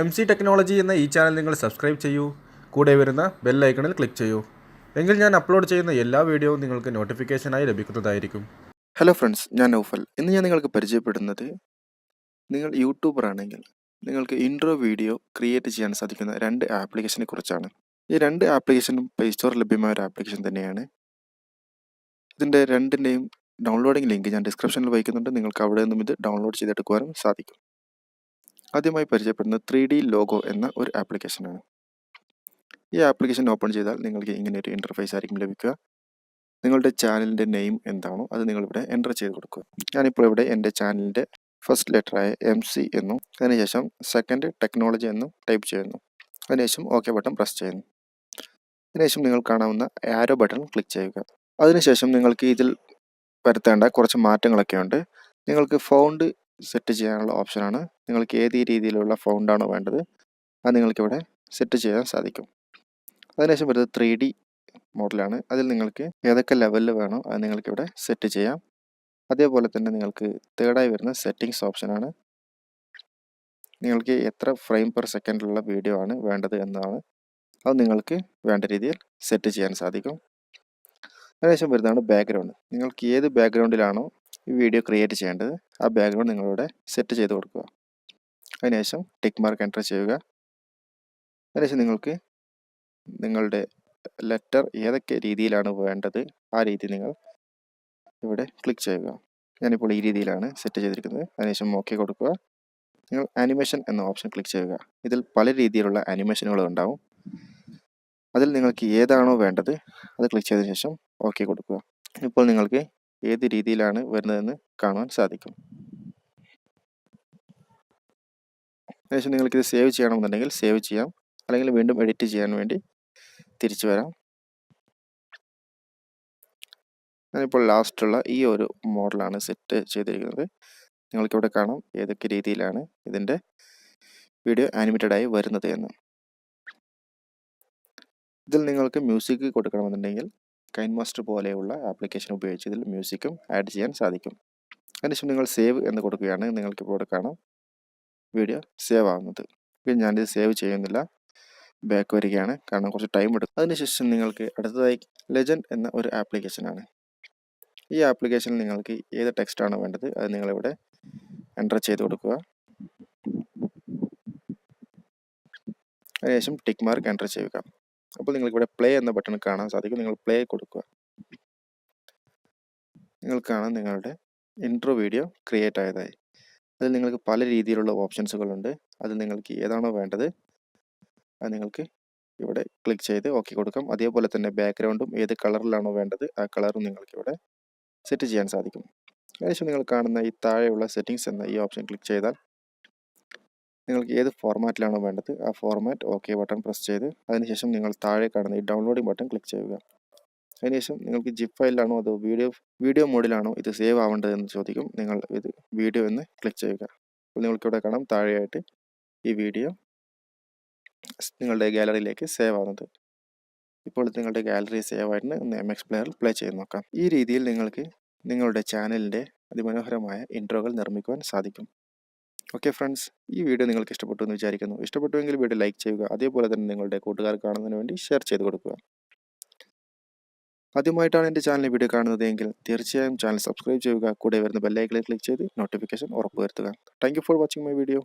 MC technology എന്ന ഈ channel നിങ്ങൾ സബ്സ്ക്രൈബ് ചെയ്യൂ. കൂടെ വരുന്ന ബെൽ ഐക്കണിൽ ക്ലിക്ക് ചെയ്യൂ. എങ്കിൽ ഞാൻ അപ്ലോഡ് ചെയ്യുന്ന എല്ലാ വീഡിയോയും നിങ്ങൾക്ക് നോട്ടിഫിക്കേഷനായി ലഭിക്കുന്നതായിരിക്കും. ഹലോ ഫ്രണ്ട്സ്, ഞാൻ നൗഫൽ. ഇന്ന് ഞാൻ നിങ്ങൾക്ക് പരിചയപ്പെടുന്നത് നിങ്ങൾ യൂട്യൂബർ ആണെങ്കിൽ നിങ്ങൾക്ക് ഇൻട്രോ വീഡിയോ ക്രിയേറ്റ് ചെയ്യാൻ സാധിക്കുന്ന 2 ആപ്ലിക്കേഷനെ കുറിച്ചാണ്. ഈ 2 ആപ്ലിക്കേഷനും പ്ലേ സ്റ്റോറിൽ ലഭ്യമായ ഒരു ആപ്ലിക്കേഷൻ തന്നെയാണ്. ഇതിൻ്റെ രണ്ടിൻ്റെയും ഡൗൺലോഡിംഗ് ലിങ്ക് ഞാൻ ഡിസ്ക്രിപ്ഷനിൽ വയ്ക്കുന്നുണ്ട്. നിങ്ങൾക്ക് അവിടെ നിന്നും ഇത് ഡൗൺലോഡ് ചെയ്തെടുക്കുവാനും സാധിക്കും. ആദ്യമായി പരിചയപ്പെടുന്നത് 3D ലോഗോ എന്ന ഒരു ആപ്ലിക്കേഷനാണ്. ഈ ആപ്ലിക്കേഷൻ ഓപ്പൺ ചെയ്താൽ നിങ്ങൾക്ക് ഇങ്ങനെ ഒരു ഇൻ്റർഫേസ് ആയിരിക്കും ലഭിക്കുക. നിങ്ങളുടെ ചാനലിൻ്റെ നെയിം എന്താണോ അത് നിങ്ങളിവിടെ എൻ്റർ ചെയ്ത് കൊടുക്കുക. ഞാനിപ്പോൾ ഇവിടെ എൻ്റെ ചാനലിൻ്റെ ഫസ്റ്റ് ലെറ്ററായ MC എന്നും അതിനുശേഷം സെക്കൻഡ് ടെക്നോളജി എന്നും ടൈപ്പ് ചെയ്യുന്നു. അതിനുശേഷം OK ബട്ടൺ പ്രസ് ചെയ്യുന്നു. അതിനുശേഷം നിങ്ങൾ കാണാവുന്ന ആരോ ബട്ടൺ ക്ലിക്ക് ചെയ്യുക. അതിനുശേഷം നിങ്ങൾക്ക് ഇതിൽ വരുത്തേണ്ട കുറച്ച് മാറ്റങ്ങളൊക്കെ ഉണ്ട്. നിങ്ങൾക്ക് ഫൗണ്ട് സെറ്റ് ചെയ്യാനുള്ള ഓപ്ഷനാണ്. നിങ്ങൾക്ക് ഏത് രീതിയിലുള്ള ഫൗണ്ടാണോ വേണ്ടത് അത് നിങ്ങൾക്കിവിടെ സെറ്റ് ചെയ്യാൻ സാധിക്കും. അതിനുശേഷം വരുന്നത് 3D മോഡലാണ്. അതിൽ നിങ്ങൾക്ക് ഏതൊക്കെ ലെവലിൽ വേണോ അത് നിങ്ങൾക്കിവിടെ സെറ്റ് ചെയ്യാം. അതേപോലെ തന്നെ നിങ്ങൾക്ക് തേർഡായി വരുന്ന സെറ്റിങ്സ് ഓപ്ഷനാണ്. നിങ്ങൾക്ക് എത്ര ഫ്രെയിം പെർ സെക്കൻഡിലുള്ള വീഡിയോ ആണ് വേണ്ടത് എന്നതാണ്. അത് നിങ്ങൾക്ക് വേണ്ട രീതിയിൽ സെറ്റ് ചെയ്യാൻ സാധിക്കും. അതിനുശേഷം വരുന്നതാണ് ബാക്ക്ഗ്രൗണ്ട്. നിങ്ങൾക്ക് ഏത് ബാക്ക്ഗ്രൗണ്ടിലാണോ ഈ വീഡിയോ ക്രിയേറ്റ് ചെയ്യേണ്ടത് ആ ബാക്ക്ഗ്രൗണ്ട് നിങ്ങളിവിടെ സെറ്റ് ചെയ്ത് കൊടുക്കുക. അതിനുശേഷം ടിക്ക് മാർക്ക് എൻ്റർ ചെയ്യുക. അതിനുശേഷം നിങ്ങൾക്ക് നിങ്ങളുടെ ലെറ്റർ ഏതൊക്കെ രീതിയിലാണ് വേണ്ടത് ആ രീതി നിങ്ങൾ ഇവിടെ ക്ലിക്ക് ചെയ്യുക. ഞാനിപ്പോൾ ഈ രീതിയിലാണ് സെറ്റ് ചെയ്തിരിക്കുന്നത്. അതിനുശേഷം OK കൊടുക്കുക. നിങ്ങൾ ആനിമേഷൻ എന്ന ഓപ്ഷൻ ക്ലിക്ക് ചെയ്യുക. ഇതിൽ പല രീതിയിലുള്ള ആനിമേഷനുകൾ ഉണ്ടാവും. അതിൽ നിങ്ങൾക്ക് ഏതാണോ വേണ്ടത് അത് ക്ലിക്ക് ചെയ്തതിനു ശേഷം OK കൊടുക്കുക. ഇപ്പോൾ നിങ്ങൾക്ക് ഏത് രീതിയിലാണ് വരുന്നതെന്ന് കാണുവാൻ സാധിക്കും. അതിനുശേഷം നിങ്ങൾക്കിത് സേവ് ചെയ്യണമെന്നുണ്ടെങ്കിൽ സേവ് ചെയ്യാം, അല്ലെങ്കിൽ വീണ്ടും എഡിറ്റ് ചെയ്യാൻ വേണ്ടി തിരിച്ചു വരാം. ഞാനിപ്പോൾ ലാസ്റ്റുള്ള ഈ ഒരു മോഡലാണ് സെറ്റ് ചെയ്തിരിക്കുന്നത്. നിങ്ങൾക്കിവിടെ കാണാം ഏതൊക്കെ രീതിയിലാണ് ഇതിൻ്റെ വീഡിയോ ആനിമേറ്റഡായി വരുന്നത് എന്ന്. ഇതിൽ നിങ്ങൾക്ക് മ്യൂസിക് കൊടുക്കണമെന്നുണ്ടെങ്കിൽ കൈൻമാസ്റ്റർ പോലെയുള്ള ആപ്ലിക്കേഷൻ ഉപയോഗിച്ച് ഇതിൽ മ്യൂസിക്കും ആഡ് ചെയ്യാൻ സാധിക്കും. അതിനുശേഷം നിങ്ങൾ സേവ് എന്ന് കൊടുക്കുകയാണ്. നിങ്ങൾക്കിപ്പോൾ ഇവിടെ കാണാം വീഡിയോ സേവ് ആവുന്നത്. പിന്നെ ഞാനിത് സേവ് ചെയ്യുന്നില്ല, ബാക്ക് വരികയാണ്, കാരണം കുറച്ച് ടൈം എടുക്കും. അതിനുശേഷം നിങ്ങൾക്ക് അടുത്തതായി ലെജൻഡ് എന്ന ഒരു ആപ്ലിക്കേഷനാണ്. ഈ ആപ്ലിക്കേഷനിൽ നിങ്ങൾക്ക് ഏത് ടെക്സ്റ്റാണോ വേണ്ടത് അത് നിങ്ങളിവിടെ എൻ്റർ ചെയ്ത് കൊടുക്കുക. അതിനുശേഷം ടിക്ക് മാർക്ക് എൻ്റർ ചെയ്യുക. അപ്പോൾ നിങ്ങൾക്കിവിടെ പ്ലേ എന്ന ബട്ടൺ കാണാൻ സാധിക്കും. നിങ്ങൾ പ്ലേ കൊടുക്കുക. നിങ്ങൾക്ക് കാണാം നിങ്ങളുടെ ഇൻട്രോ വീഡിയോ ക്രിയേറ്റ് ആയതായി. അതിൽ നിങ്ങൾക്ക് പല രീതിയിലുള്ള ഓപ്ഷൻസുകളുണ്ട്. അതിൽ നിങ്ങൾക്ക് ഏതാണോ വേണ്ടത് അത് നിങ്ങൾക്ക് ഇവിടെ ക്ലിക്ക് ചെയ്ത് OK കൊടുക്കാം. അതേപോലെ തന്നെ ബാക്ക്ഗ്രൗണ്ടും ഏത് കളറിലാണോ വേണ്ടത് ആ കളറും നിങ്ങൾക്കിവിടെ സെറ്റ് ചെയ്യാൻ സാധിക്കും. അതിനുശേഷം നിങ്ങൾ കാണുന്ന ഈ താഴെയുള്ള സെറ്റിങ്സ് എന്ന ഈ ഓപ്ഷൻ ക്ലിക്ക് ചെയ്താൽ നിങ്ങൾക്ക് ഏത് ഫോർമാറ്റിലാണോ വേണ്ടത് ആ ഫോർമാറ്റ് OK ബട്ടൺ പ്രസ് ചെയ്ത് അതിനുശേഷം നിങ്ങൾ താഴെ കാണുന്ന ഈ ഡൗൺലോഡിംഗ് ബട്ടൺ ക്ലിക്ക് ചെയ്യുക. അതിനുശേഷം നിങ്ങൾക്ക് ജിപ്പ് ഫയലിലാണോ അതോ വീഡിയോ മോഡിലാണോ ഇത് സേവ് ആവേണ്ടതെന്ന് ചോദിക്കും. നിങ്ങൾ ഇത് വീഡിയോ എന്ന് ക്ലിക്ക് ചെയ്യുക. അപ്പോൾ നിങ്ങൾക്കിവിടെ കാണാം താഴെയായിട്ട് ഈ വീഡിയോ നിങ്ങളുടെ ഗാലറിയിലേക്ക് സേവ് ആവുന്നത്. ഇപ്പോൾ നിങ്ങളുടെ ഗാലറി സേവ് ആയിട്ട് MX പ്ലെയറിൽ പ്ലേ ചെയ്ത് നോക്കാം. ഈ രീതിയിൽ നിങ്ങൾക്ക് നിങ്ങളുടെ ചാനലിൻ്റെ അതിമനോഹരമായ ഇൻട്രോകൾ നിർമ്മിക്കുവാൻ സാധിക്കും. ഓക്കെ ഫ്രണ്ട്സ്, ഈ വീഡിയോ നിങ്ങൾക്ക് ഇഷ്ടപ്പെട്ടു എന്ന് വിചാരിക്കുന്നു. ഇഷ്ടപ്പെട്ടുവെങ്കിൽ വീഡിയോ ലൈക്ക് ചെയ്യുക. അതേപോലെ തന്നെ നിങ്ങളുടെ കൂട്ടുകാർ കാണുന്നതിന് വേണ്ടി ഷെയർ ചെയ്ത് കൊടുക്കുക. ആദ്യമായിട്ടാണ് എൻ്റെ ചാനൽ വീഡിയോ കാണുന്നതെങ്കിൽ തീർച്ചയായും ചാനൽ സബ്സ്ക്രൈബ് ചെയ്യുക. കൂടെ വരുന്ന ബെൽ ഐക്കണിൽ ക്ലിക്ക് ചെയ്ത് നോട്ടിഫിക്കേഷൻ ഉറപ്പുവരുത്തുക. Thank you for watching my video.